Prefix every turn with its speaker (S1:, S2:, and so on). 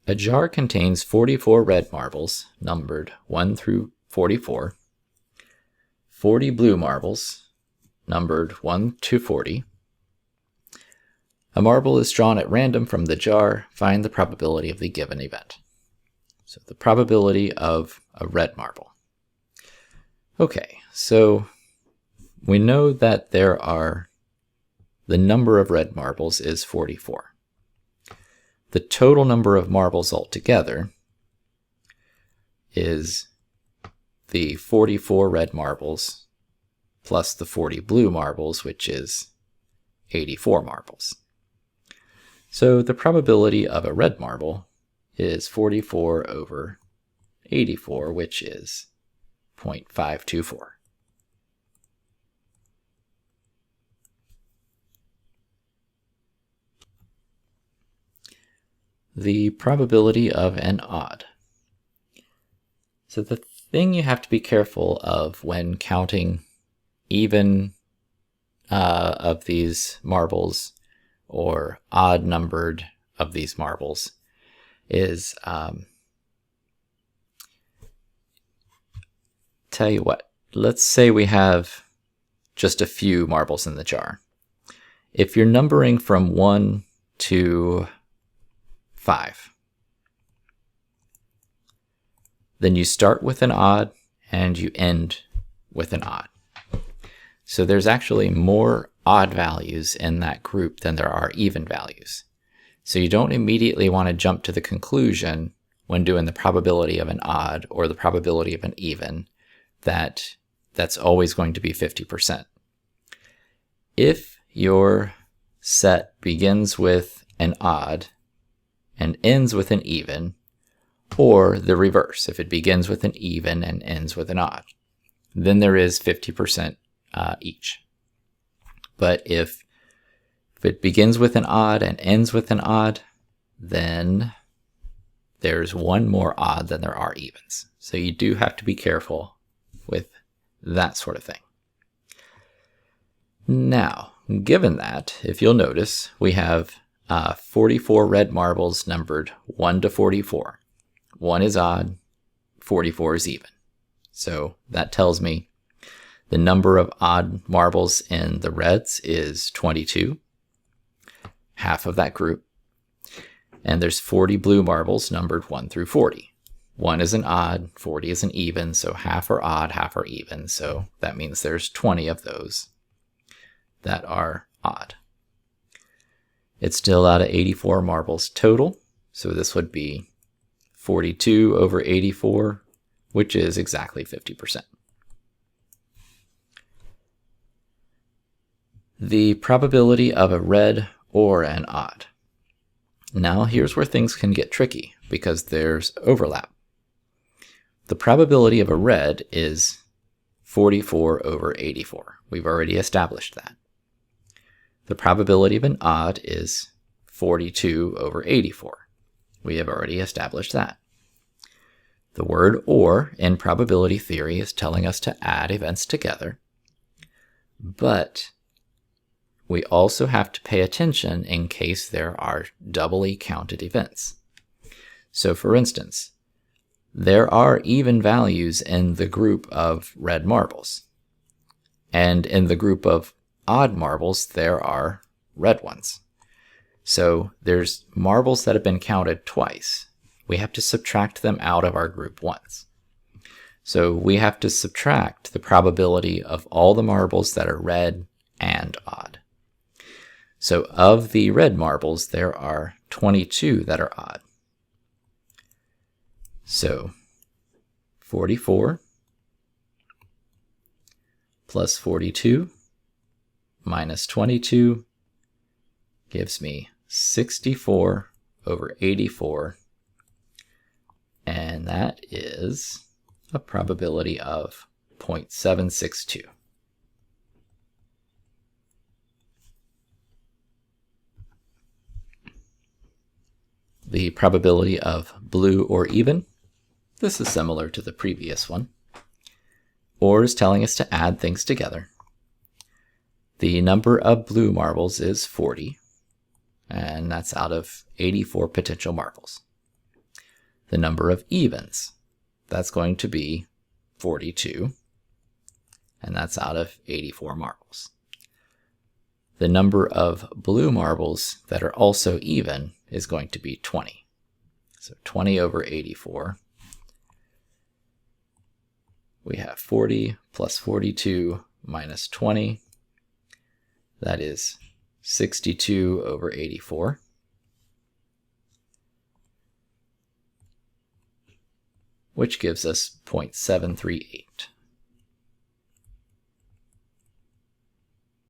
S1: A jar contains 44 red marbles, numbered 1 through 44, 40 blue marbles, numbered 1 to 40. A marble is drawn at random from the jar. Find the probability of the given event. So the probability of a red marble. Okay, so we know that the number of red marbles is 44. The total number of marbles altogether is the 44 red marbles plus the 40 blue marbles, which is 84 marbles. So the probability of a red marble is 44 over 84, which is 0.524. The probability of an odd. So the thing you have to be careful of when counting even of these marbles or odd numbered of these marbles is, tell you what, let's say we have just a few marbles in the jar. If you're numbering from 1 to 5, then you start with an odd and you end with an odd. So there's actually more odd values in that group than there are even values. So you don't immediately want to jump to the conclusion when doing the probability of an odd or the probability of an even that that's always going to be 50%. If your set begins with an odd and ends with an even, or the reverse, if it begins with an even and ends with an odd, then there is 50% each. But if it begins with an odd and ends with an odd, then there's one more odd than there are evens. So you do have to be careful with that sort of thing. Now, given that, if you'll notice, we have 44 red marbles numbered 1 to 44. 1 is odd, 44 is even. So that tells me the number of odd marbles in the reds is 22, half of that group. And there's 40 blue marbles numbered 1 through 40. 1 is an odd, 40 is an even, so half are odd, half are even. So that means there's 20 of those that are odd. It's still out of 84 marbles total, so this would be 42 over 84, which is exactly 50%. The probability of a red or an odd. Now here's where things can get tricky because there's overlap. The probability of a red is 44 over 84. We've already established that. The probability of an odd is 42 over 84. We have already established that. The word or in probability theory is telling us to add events together, but we also have to pay attention in case there are doubly counted events. So for instance, there are even values in the group of red marbles, and in the group of odd marbles, there are red ones. So there's marbles that have been counted twice. We have to subtract them out of our group once. So we have to subtract the probability of all the marbles that are red and odd. So of the red marbles, there are 22 that are odd. So 44 plus 42 minus 22 gives me 64 over 84, and that is a probability of 0.762. The probability of blue or even, this is similar to the previous one. Or is telling us to add things together. The number of blue marbles is 40, and that's out of 84 potential marbles. the number of evens. That's going to be 42, and that's out of 84 marbles. The number of blue marbles that are also even is going to be 20. So 20 over 84. We have 40 plus 42 minus 20. That is 62 over 84. Which gives us 0.738.